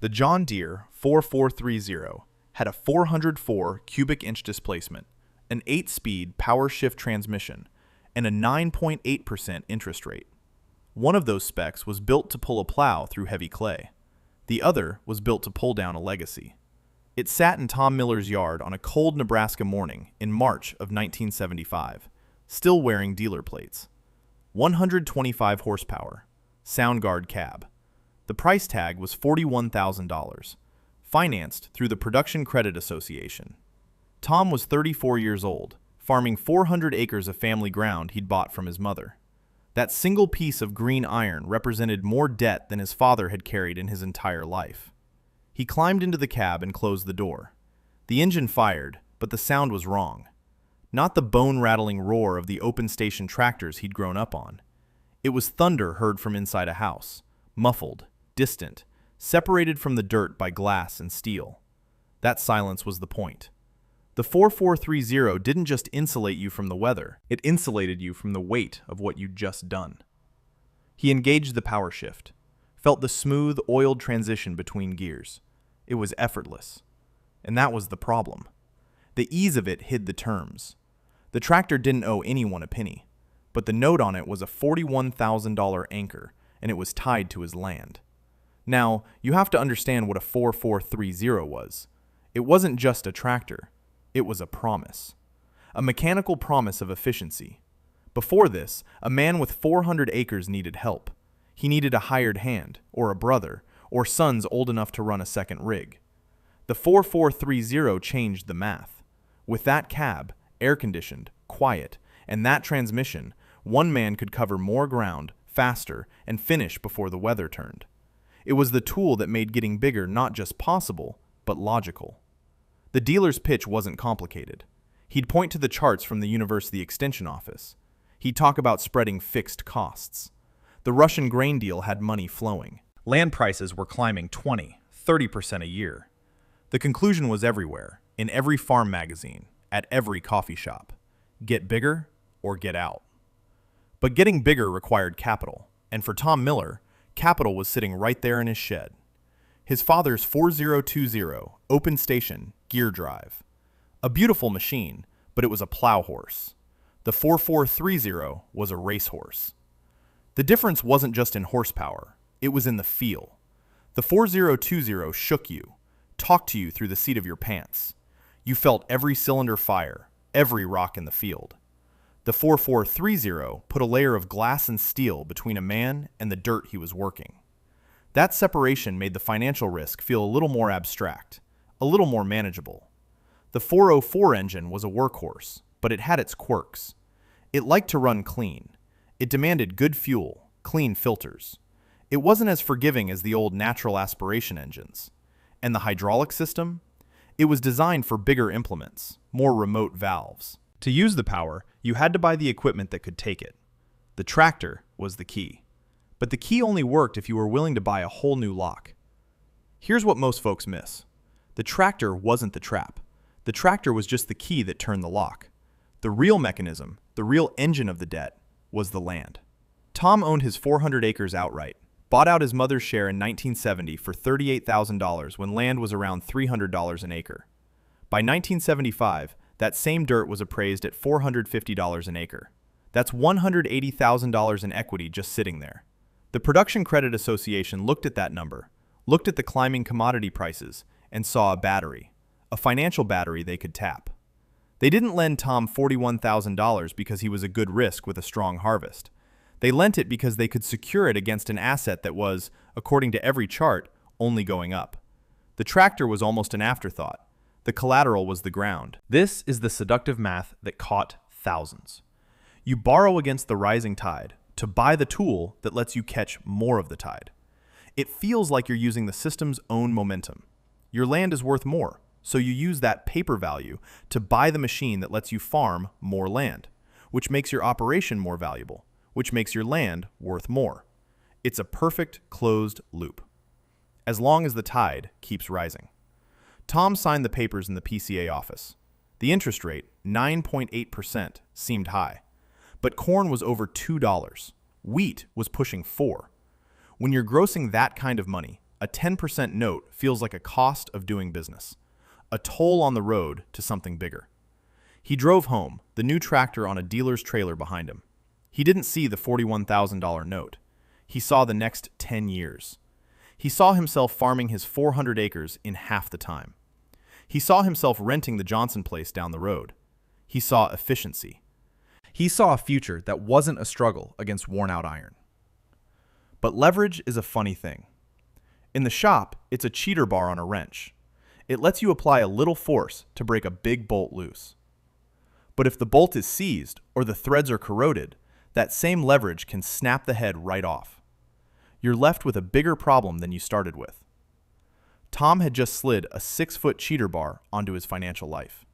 The John Deere 4430 had a 404 cubic inch displacement, an 8-speed power shift transmission, and a 9.8% interest rate. One of those specs was built to pull a plow through heavy clay. The other was built to pull down a legacy. It sat in Tom Miller's yard on a cold Nebraska morning in March of 1975, still wearing dealer plates. 125 horsepower, SoundGuard cab. The price tag was $41,000, financed through the Production Credit Association. Tom was 34 years old, farming 400 acres of family ground he'd bought from his mother. That single piece of green iron represented more debt than his father had carried in his entire life. He climbed into the cab and closed the door. The engine fired, but the sound was wrong. Not the bone-rattling roar of the open-station tractors he'd grown up on. It was thunder heard from inside a house, muffled, distant, separated from the dirt by glass and steel. That silence was the point. The 4430 didn't just insulate you from the weather, it insulated you from the weight of what you'd just done. He engaged the power shift, felt the smooth, oiled transition between gears. It was effortless. And that was the problem. The ease of it hid the terms. The tractor didn't owe anyone a penny, but the note on it was a $41,000 anchor, and it was tied to his land. Now, you have to understand what a 4430 was. It wasn't just a tractor. It was a promise. A mechanical promise of efficiency. Before this, a man with 400 acres needed help. He needed a hired hand, or a brother, or sons old enough to run a second rig. The 4430 changed the math. With that cab, air-conditioned, quiet, and that transmission, one man could cover more ground, faster, and finish before the weather turned. It was the tool that made getting bigger not just possible, but logical. The dealer's pitch wasn't complicated. He'd point to the charts from the university extension office. He'd talk about spreading fixed costs. The Russian grain deal had money flowing. Land prices were climbing 20–30% a year. The conclusion was everywhere, in every farm magazine, at every coffee shop. Get bigger or get out. But getting bigger required capital, and for Tom Miller, capital was sitting right there in his shed. His father's 4020 open station gear drive. A beautiful machine, but it was a plow horse. The 4430 was a racehorse. The difference wasn't just in horsepower, it was in the feel. The 4020 shook you, talked to you through the seat of your pants. You felt every cylinder fire, every rock in the field. The 4430 put a layer of glass and steel between a man and the dirt he was working. That separation made the financial risk feel a little more abstract, a little more manageable. The 404 engine was a workhorse, but it had its quirks. It liked to run clean. It demanded good fuel, clean filters. It wasn't as forgiving as the old natural aspiration engines. And the hydraulic system? It was designed for bigger implements, more remote valves. To use the power, you had to buy the equipment that could take it. The tractor was the key. But the key only worked if you were willing to buy a whole new lock. Here's what most folks miss. The tractor wasn't the trap. The tractor was just the key that turned the lock. The real mechanism, the real engine of the debt, was the land. Tom owned his 400 acres outright, bought out his mother's share in 1970 for $38,000 when land was around $300 an acre. By 1975, that same dirt was appraised at $450 an acre. That's $180,000 in equity just sitting there. The Production Credit Association looked at that number, looked at the climbing commodity prices, and saw a battery, a financial battery they could tap. They didn't lend Tom $41,000 because he was a good risk with a strong harvest. They lent it because they could secure it against an asset that was, according to every chart, only going up. The tractor was almost an afterthought. The collateral was the ground. This is the seductive math that caught thousands. You borrow against the rising tide to buy the tool that lets you catch more of the tide. It feels like you're using the system's own momentum. Your land is worth more, so you use that paper value to buy the machine that lets you farm more land, which makes your operation more valuable, which makes your land worth more. It's a perfect closed loop, as long as the tide keeps rising. Tom signed the papers in the PCA office. The interest rate, 9.8%, seemed high. But corn was over $2. Wheat was pushing $4. When you're grossing that kind of money, a 10% note feels like a cost of doing business, a toll on the road to something bigger. He drove home, the new tractor on a dealer's trailer behind him. He didn't see the $41,000 note. He saw the next 10 years. He saw himself farming his 400 acres in half the time. He saw himself renting the Johnson place down the road. He saw efficiency. He saw a future that wasn't a struggle against worn-out iron. But leverage is a funny thing. In the shop, it's a cheater bar on a wrench. It lets you apply a little force to break a big bolt loose. But if the bolt is seized or the threads are corroded, that same leverage can snap the head right off. You're left with a bigger problem than you started with. Tom had just slid a 6-foot cheater bar onto his financial life.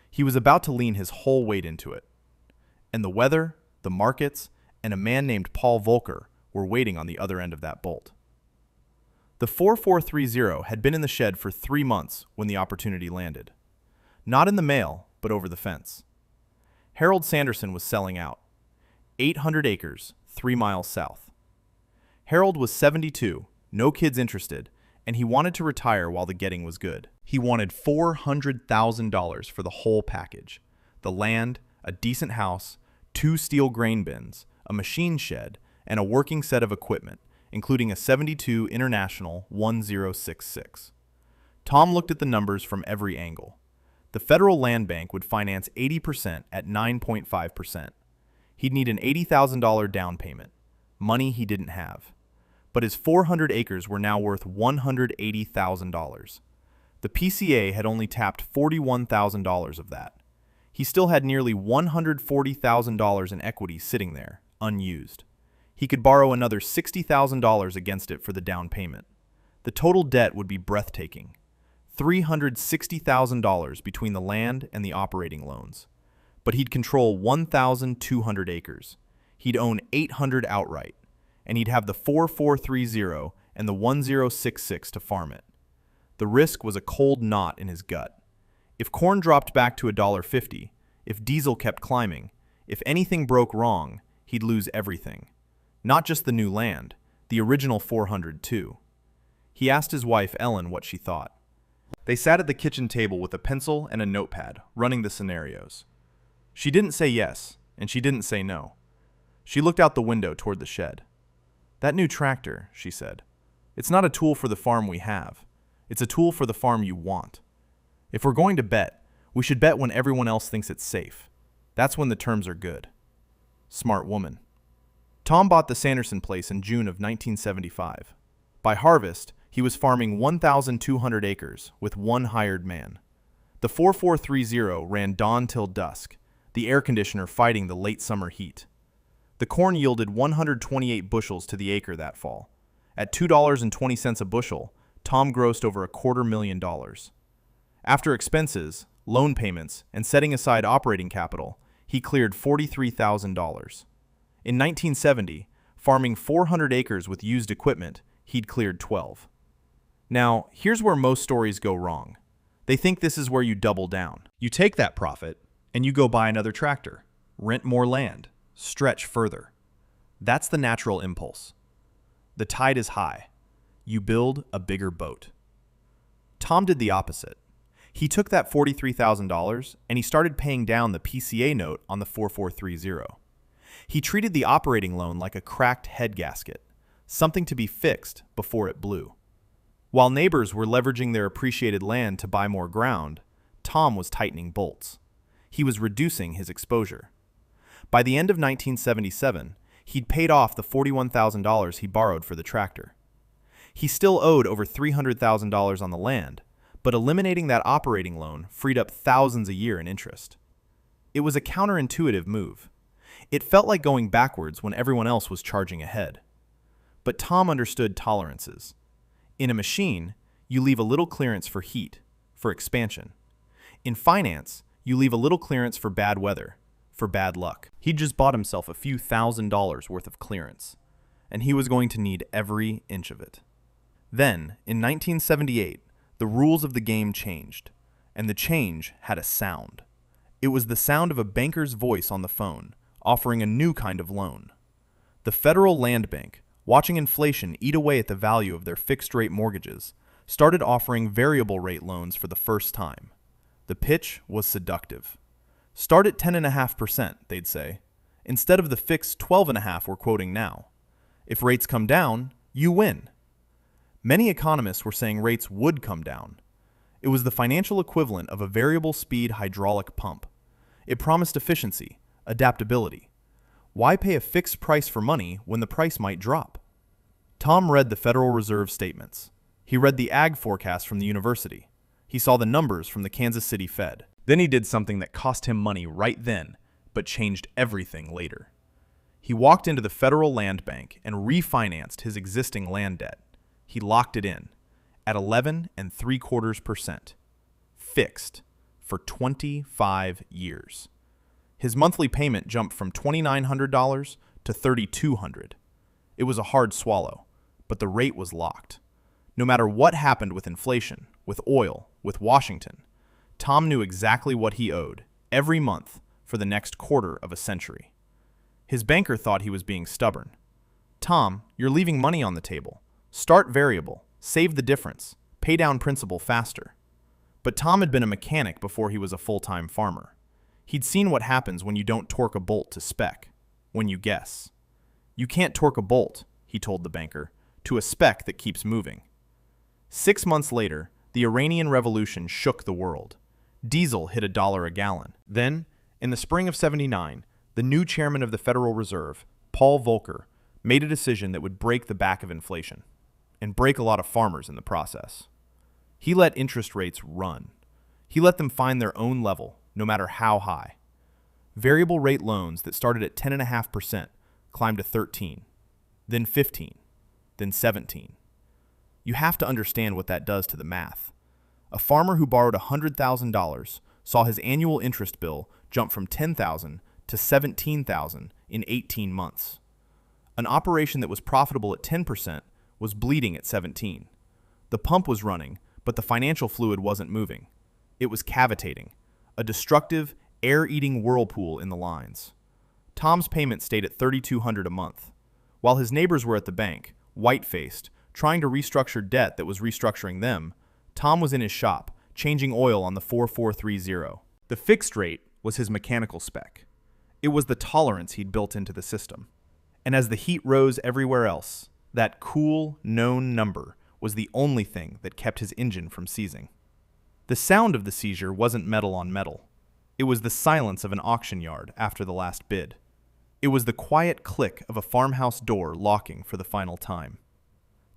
He was about to lean his whole weight into it. And the weather, the markets, and a man named Paul Volcker were waiting on the other end of that bolt. The 4430 had been in the shed for 3 months when the opportunity landed. Not in the mail, but over the fence. Harold Sanderson was selling out. 800 acres, 3 miles south. Harold was 72, no kids interested, and he wanted to retire while the getting was good. He wanted $400,000 for the whole package. The land, a decent house, 2 steel grain bins, a machine shed, and a working set of equipment, including a 72 International 1066. Tom looked at the numbers from every angle. The Federal Land Bank would finance 80% at 9.5%. He'd need an $80,000 down payment, money he didn't have. But his 400 acres were now worth $180,000. The PCA had only tapped $41,000 of that. He still had nearly $140,000 in equity sitting there, unused. He could borrow another $60,000 against it for the down payment. The total debt would be breathtaking. $360,000 between the land and the operating loans. But he'd control 1,200 acres. He'd own 800 outright, and he'd have the 4430 and the 1066 to farm it. The risk was a cold knot in his gut. If corn dropped back to $1.50, if diesel kept climbing, if anything broke wrong, he'd lose everything. Not just the new land, the original 400 too. He asked his wife, Ellen, what she thought. They sat at the kitchen table with a pencil and a notepad, running the scenarios. She didn't say yes, and she didn't say no. She looked out the window toward the shed. That new tractor, she said, it's not a tool for the farm we have. It's a tool for the farm you want. If we're going to bet, we should bet when everyone else thinks it's safe. That's when the terms are good. Smart woman. Tom bought the Sanderson place in June of 1975. By harvest, he was farming 1,200 acres with one hired man. The 4430 ran dawn till dusk, the air conditioner fighting the late summer heat. The corn yielded 128 bushels to the acre that fall. At $2.20 a bushel, Tom grossed over $250,000. After expenses, loan payments, and setting aside operating capital, he cleared $43,000. In 1970, farming 400 acres with used equipment, he'd cleared 12. Now, here's where most stories go wrong. They think this is where you double down. You take that profit, and you go buy another tractor, rent more land, stretch further. That's the natural impulse. The tide is high. You build a bigger boat. Tom did the opposite. He took that $43,000 and he started paying down the PCA note on the 4430. He treated the operating loan like a cracked head gasket, something to be fixed before it blew. While neighbors were leveraging their appreciated land to buy more ground, Tom was tightening bolts. He was reducing his exposure. By the end of 1977, he'd paid off the $41,000 he borrowed for the tractor. He still owed over $300,000 on the land, but eliminating that operating loan freed up thousands a year in interest. It was a counterintuitive move. It felt like going backwards when everyone else was charging ahead. But Tom understood tolerances. In a machine, you leave a little clearance for heat, for expansion. In finance, you leave a little clearance for bad weather, for bad luck. He'd just bought himself a few $1,000s worth of clearance, and he was going to need every inch of it. Then, in 1978, the rules of the game changed, and the change had a sound. It was the sound of a banker's voice on the phone, offering a new kind of loan. The Federal Land Bank, watching inflation eat away at the value of their fixed-rate mortgages, started offering variable-rate loans for the first time. The pitch was seductive. Start at 10.5%, they'd say, instead of the fixed 12.5% we're quoting now. If rates come down, you win. Many economists were saying rates would come down. It was the financial equivalent of a variable-speed hydraulic pump. It promised efficiency, adaptability. Why pay a fixed price for money when the price might drop? Tom read the Federal Reserve statements. He read the ag forecast from the university. He saw the numbers from the Kansas City Fed. Then he did something that cost him money right then, but changed everything later. He walked into the Federal Land Bank and refinanced his existing land debt. He locked it in at 11.75%, fixed for 25 years. His monthly payment jumped from $2,900 to $3,200. It was a hard swallow, but the rate was locked. No matter what happened with inflation, with oil, with Washington, Tom knew exactly what he owed every month for the next quarter of a century. His banker thought he was being stubborn. Tom, you're leaving money on the table. Start variable, save the difference, pay down principal faster. But Tom had been a mechanic before he was a full-time farmer. He'd seen what happens when you don't torque a bolt to spec, when you guess. You can't torque a bolt, he told the banker, to a spec that keeps moving. 6 months later, the Iranian Revolution shook the world. Diesel hit $1 a gallon. Then, in the spring of '79, the new chairman of the Federal Reserve, Paul Volcker, made a decision that would break the back of inflation, and break a lot of farmers in the process. He let interest rates run. He let them find their own level, no matter how high. Variable rate loans that started at 10.5% climbed to 13, then 15, then 17. You have to understand what that does to the math. A farmer who borrowed $100,000 saw his annual interest bill jump from $10,000 to $17,000 in 18 months. An operation that was profitable at 10% was bleeding at 17. The pump was running, but the financial fluid wasn't moving. It was cavitating, a destructive, air-eating whirlpool in the lines. Tom's payment stayed at $3,200 a month, while his neighbors were at the bank, white-faced, trying to restructure debt that was restructuring them. Tom was in his shop, changing oil on the 4430. The fixed rate was his mechanical spec. It was the tolerance he'd built into the system. And as the heat rose everywhere else, that cool, known number was the only thing that kept his engine from seizing. The sound of the seizure wasn't metal on metal. It was the silence of an auction yard after the last bid. It was the quiet click of a farmhouse door locking for the final time.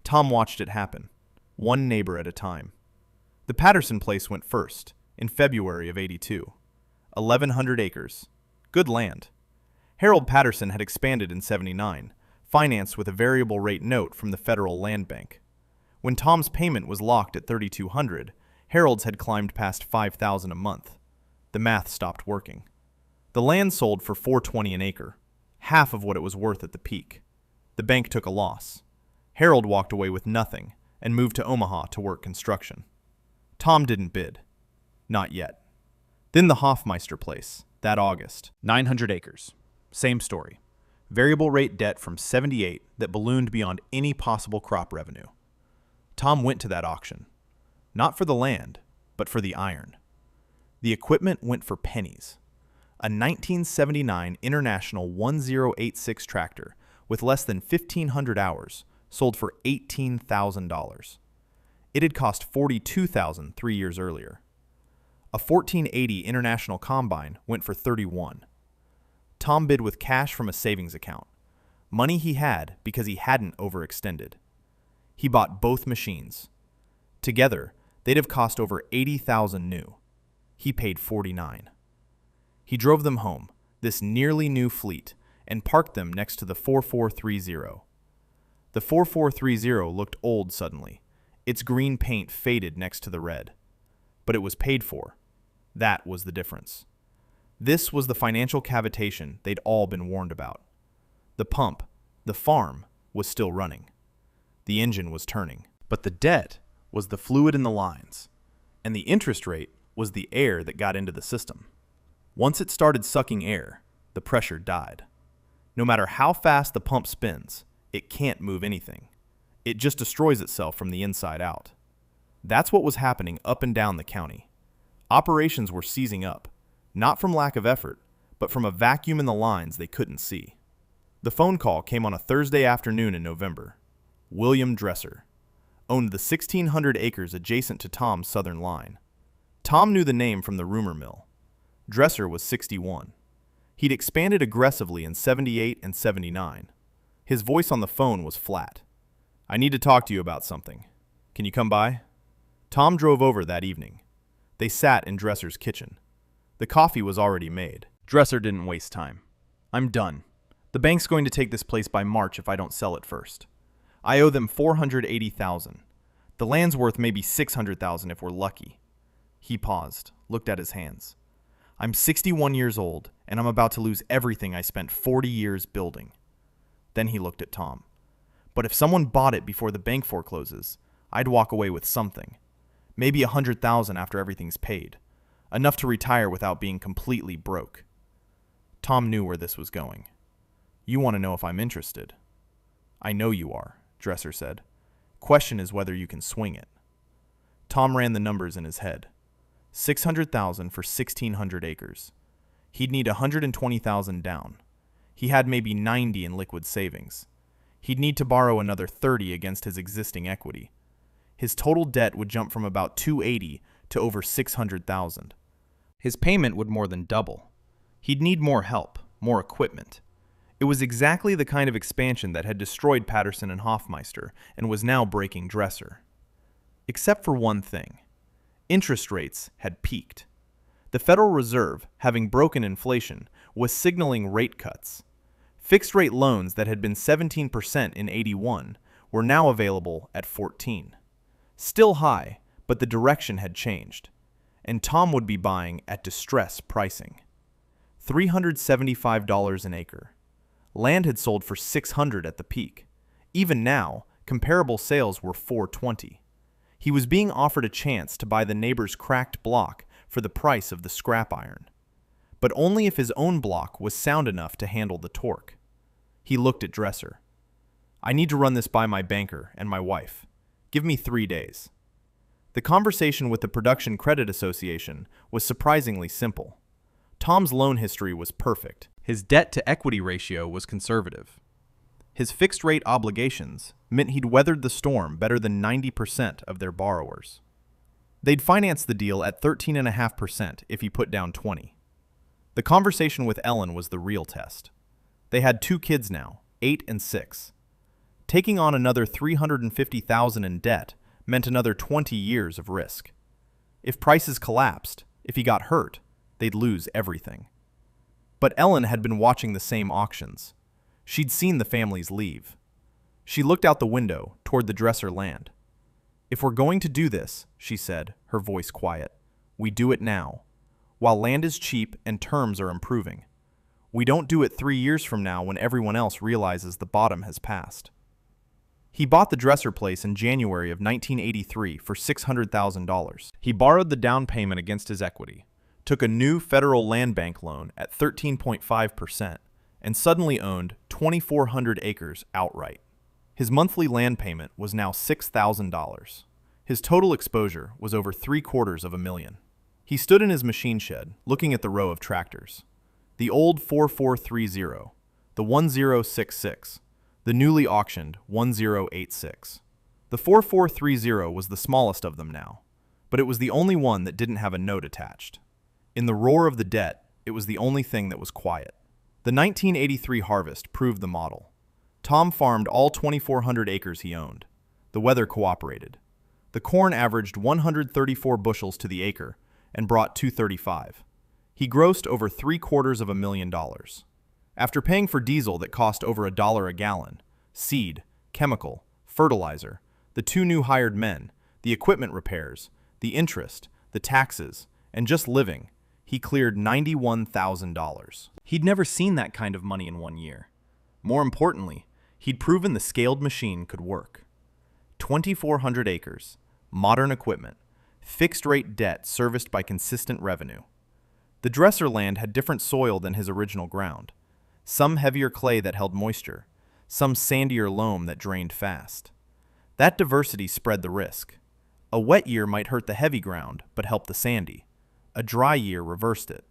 Tom watched it happen, one neighbor at a time. The Patterson place went first, in February of '82. 1,100 acres. Good land. Harold Patterson had expanded in '79, financed with a variable rate note from the Federal Land Bank. When Tom's payment was locked at $3,200, Harold's had climbed past $5,000 a month. The math stopped working. The land sold for $420 an acre, half of what it was worth at the peak. The bank took a loss. Harold walked away with nothing and moved to Omaha to work construction. Tom didn't bid. Not yet. Then the Hoffmeister place, that August. 900 acres. Same story. Variable rate debt from '78 that ballooned beyond any possible crop revenue. Tom went to that auction. Not for the land, but for the iron. The equipment went for pennies. A 1979 International 1086 tractor with less than 1,500 hours sold for $18,000. It had cost $42,000 3 years earlier. A 1480 International Combine went for $31,000. Tom bid with cash from a savings account, money he had because he hadn't overextended. He bought both machines. Together, they'd have cost over $80,000 new. He paid $49,000. He drove them home, this nearly new fleet, and parked them next to the 4430. The 4430 looked old suddenly. Its green paint faded next to the red. But it was paid for. That was the difference. This was the financial cavitation they'd all been warned about. The pump, the farm, was still running. The engine was turning. But the debt was the fluid in the lines, and the interest rate was the air that got into the system. Once it started sucking air, the pressure died. No matter how fast the pump spins, It can't move anything. It just destroys itself from the inside out. That's what was happening up and down the county. Operations were seizing up, not from lack of effort, but from a vacuum in the lines they couldn't see. The phone call came on a Thursday afternoon in November. William Dresser owned the 1,600 acres adjacent to Tom's southern line. Tom knew the name from the rumor mill. Dresser was 61. He'd expanded aggressively in 78 and 79. His voice on the phone was flat. "I need to talk to you about something. Can you come by?" Tom drove over that evening. They sat in Dresser's kitchen. The coffee was already made. Dresser didn't waste time. "I'm done. The bank's going to take this place by March if I don't sell it first. I owe them $480,000. The land's worth maybe $600,000 if we're lucky." He paused, looked at his hands. "I'm 61 years old, and I'm about to lose everything I spent 40 years building." Then he looked at Tom. "But if someone bought it before the bank forecloses, I'd walk away with something. Maybe $100,000 after everything's paid. Enough to retire without being completely broke." Tom knew where this was going. "You want to know if I'm interested?" "I know you are," Dresser said. "Question is whether you can swing it." Tom ran the numbers in his head. 600,000 for 1,600 acres. He'd need 120,000 down. He had maybe 90 in liquid savings. He'd need to borrow another 30 against his existing equity. His total debt would jump from about 280 to over 600,000. His payment would more than double. He'd need more help, more equipment. It was exactly the kind of expansion that had destroyed Patterson and Hofmeister and was now breaking Dresser. Except for one thing. Interest rates had peaked. The Federal Reserve, having broken inflation, was signaling rate cuts. Fixed-rate loans that had been 17% in '81 were now available at 14%. Still high, but the direction had changed. And Tom would be buying at distress pricing. $375 an acre. Land had sold for $600 at the peak. Even now, comparable sales were $420. He was being offered a chance to buy the neighbor's cracked block for the price of the scrap iron. But only if his own block was sound enough to handle the torque. He looked at Dresser. "I need to run this by my banker and my wife. Give me 3 days." The conversation with the Production Credit Association was surprisingly simple. Tom's loan history was perfect. His debt-to-equity ratio was conservative. His fixed-rate obligations meant he'd weathered the storm better than 90% of their borrowers. They'd finance the deal at 13.5% if he put down 20. The conversation with Ellen was the real test. They had 2 kids now, 8 and 6. Taking on another $350,000 in debt meant another 20 years of risk. If prices collapsed, if he got hurt, they'd lose everything. But Ellen had been watching the same auctions. She'd seen the families leave. She looked out the window toward the Dresser land. "If we're going to do this," she said, her voice quiet, "we do it now, while land is cheap and terms are improving. We don't do it 3 years from now when everyone else realizes the bottom has passed." He bought the Dresser place in January of 1983 for $600,000. He borrowed the down payment against his equity, took a new federal land bank loan at 13.5%, and suddenly owned 2,400 acres outright. His monthly land payment was now $6,000. His total exposure was over $750,000. He stood in his machine shed, looking at the row of tractors. The old 4430, the 1066, the newly auctioned 1086. The 4430 was the smallest of them now, but it was the only one that didn't have a note attached. In the roar of the debt, it was the only thing that was quiet. The 1983 harvest proved the model. Tom farmed all 2,400 acres he owned. The weather cooperated. The corn averaged 134 bushels to the acre and brought 235. He grossed over $750,000. After paying for diesel that cost over $1 a gallon, seed, chemical, fertilizer, the 2 new hired men, the equipment repairs, the interest, the taxes, and just living, he cleared $91,000. He'd never seen that kind of money in 1 year. More importantly, he'd proven the scaled machine could work. 2,400 acres, modern equipment, fixed-rate debt serviced by consistent revenue. The Dresser land had different soil than his original ground. Some heavier clay that held moisture, some sandier loam that drained fast. That diversity spread the risk. A wet year might hurt the heavy ground, but help the sandy. A dry year reversed it.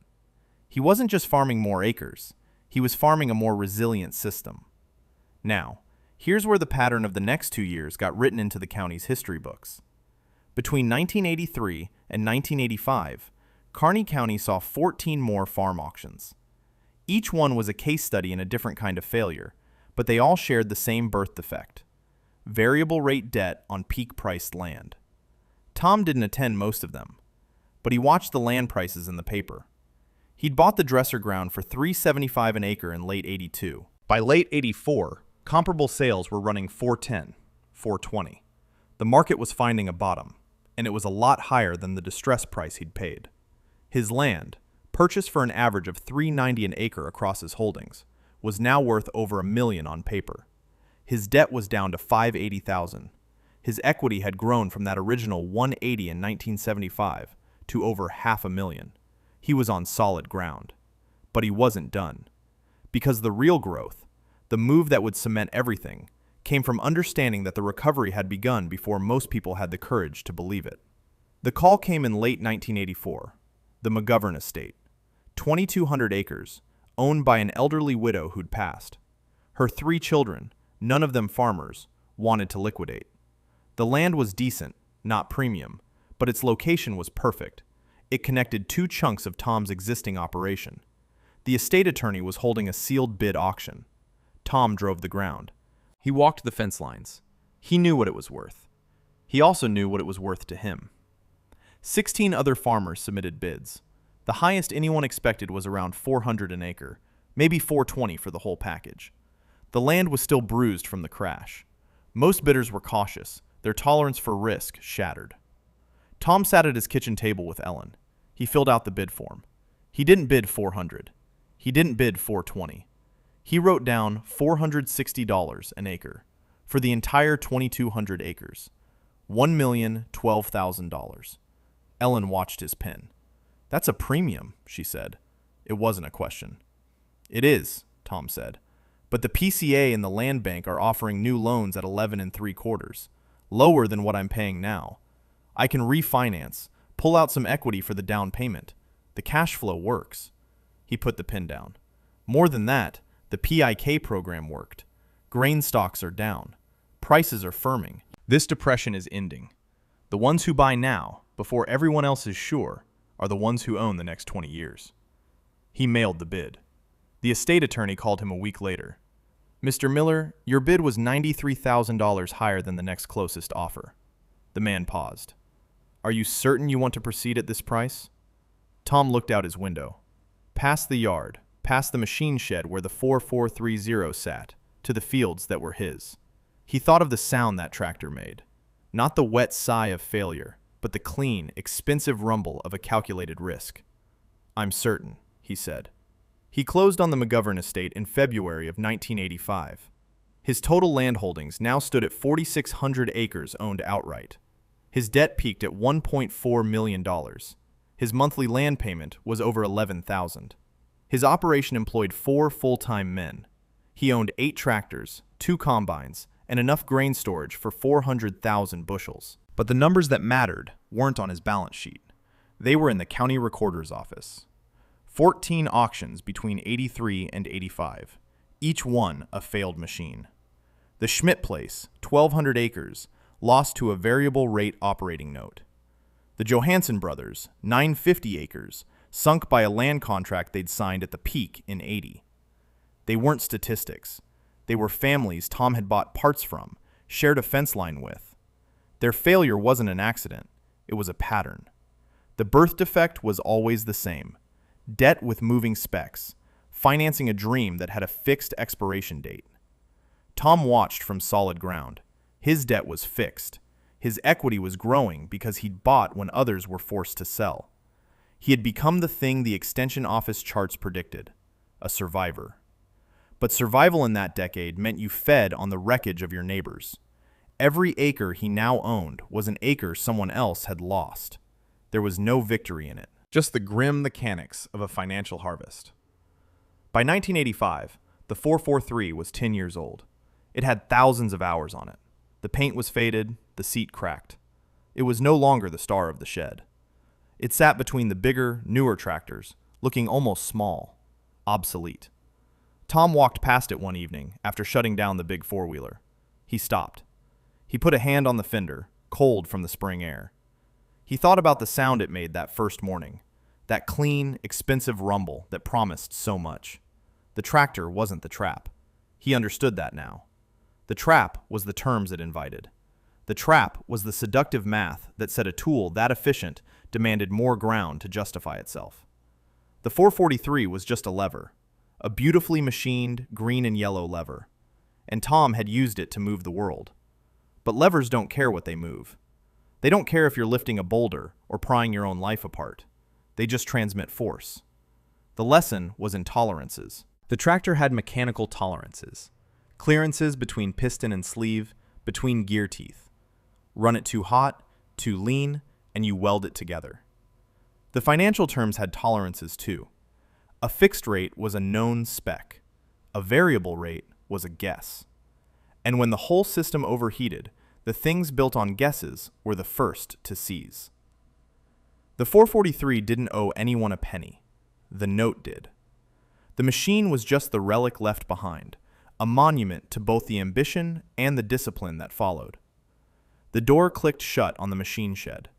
He wasn't just farming more acres, he was farming a more resilient system. Now, here's where the pattern of the next 2 years got written into the county's history books. Between 1983 and 1985, Kearney County saw 14 more farm auctions. Each one was a case study in a different kind of failure, but they all shared the same birth defect: variable rate debt on peak-priced land. Tom didn't attend most of them, but he watched the land prices in the paper. He'd bought the dresser ground for $375 an acre in late '82. By late '84, comparable sales were running $410, $420. The market was finding a bottom, and it was a lot higher than the distress price he'd paid. His land, purchased for an average of $390 an acre across his holdings, was now worth over $1 million on paper. His debt was down to $580,000. His equity had grown from that original $180 in 1975 to over $500,000. He was on solid ground. But he wasn't done. Because the real growth, the move that would cement everything, came from understanding that the recovery had begun before most people had the courage to believe it. The call came in late 1984. The McGovern estate, 2,200 acres, owned by an elderly widow who'd passed. Her 3 children, none of them farmers, wanted to liquidate. The land was decent, not premium, but its location was perfect. It connected 2 chunks of Tom's existing operation. The estate attorney was holding a sealed bid auction. Tom drove the ground. He walked the fence lines. He knew what it was worth. He also knew what it was worth to him. 16 other farmers submitted bids. The highest anyone expected was around $400 an acre, maybe $420 for the whole package. The land was still bruised from the crash. Most bidders were cautious, their tolerance for risk shattered. Tom sat at his kitchen table with Ellen. He filled out the bid form. He didn't bid $400. He didn't bid $420. He wrote down $460 an acre for the entire 2,200 acres. $1,012,000. Ellen watched his pen. "That's a premium," she said. It wasn't a question. "It is," Tom said. "But the PCA and the land bank are offering new loans at 11 3/4, lower than what I'm paying now. I can refinance, pull out some equity for the down payment. The cash flow works." He put the pen down. "More than that, the PIK program worked. Grain stocks are down. Prices are firming. This depression is ending. The ones who buy now, before everyone else is sure, are the ones who own the next 20 years. He mailed the bid. The estate attorney called him a week later. "Mr. Miller, your bid was $93,000 higher than the next closest offer." The man paused. "Are you certain you want to proceed at this price?" Tom looked out his window. Past the yard, past the machine shed where the 4430 sat, to the fields that were his. He thought of the sound that tractor made. Not the wet sigh of failure, but the clean, expensive rumble of a calculated risk. "I'm certain," he said. He closed on the McGovern estate in February of 1985. His total land holdings now stood at 4,600 acres owned outright. His debt peaked at $1.4 million. His monthly land payment was over $11,000. His operation employed 4 full-time men. He owned 8 tractors, 2 combines, and enough grain storage for 400,000 bushels. But the numbers that mattered weren't on his balance sheet. They were in the county recorder's office. 14 auctions between '83 and '85, each one a failed machine. The Schmidt place, 1,200 acres, lost to a variable rate operating note. The Johansson brothers, 950 acres, sunk by a land contract they'd signed at the peak in '80. They weren't statistics. They were families Tom had bought parts from, shared a fence line with. Their failure wasn't an accident. It was a pattern. The birth defect was always the same. Debt with moving specs, financing a dream that had a fixed expiration date. Tom watched from solid ground. His debt was fixed. His equity was growing because he'd bought when others were forced to sell. He had become the thing the extension office charts predicted, a survivor. But survival in that decade meant you fed on the wreckage of your neighbors. Every acre he now owned was an acre someone else had lost. There was no victory in it, just the grim mechanics of a financial harvest. By 1985, the 443 was 10 years old. It had thousands of hours on it. The paint was faded, the seat cracked. It was no longer the star of the shed. It sat between the bigger, newer tractors, looking almost small, obsolete. Tom walked past it one evening after shutting down the big four-wheeler. He stopped. He put a hand on the fender, cold from the spring air. He thought about the sound it made that first morning, that clean, expensive rumble that promised so much. The tractor wasn't the trap. He understood that now. The trap was the terms it invited. The trap was the seductive math that said a tool that efficient demanded more ground to justify itself. The 443 was just a lever, a beautifully machined green and yellow lever, and Tom had used it to move the world. But levers don't care what they move. They don't care if you're lifting a boulder or prying your own life apart. They just transmit force. The lesson was in tolerances. The tractor had mechanical tolerances, clearances between piston and sleeve, between gear teeth. Run it too hot, too lean, and you weld it together. The financial terms had tolerances too. A fixed rate was a known spec. A variable rate was a guess. And when the whole system overheated, the things built on guesses were the first to seize. The 443 didn't owe anyone a penny. The note did. The machine was just the relic left behind, a monument to both the ambition and the discipline that followed. The door clicked shut on the machine shed.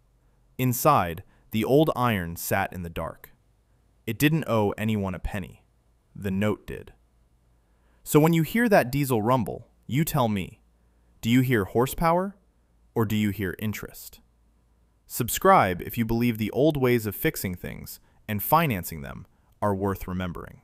Inside, the old iron sat in the dark. It didn't owe anyone a penny. The note did. So when you hear that diesel rumble, you tell me, do you hear horsepower or do you hear interest? Subscribe if you believe the old ways of fixing things and financing them are worth remembering.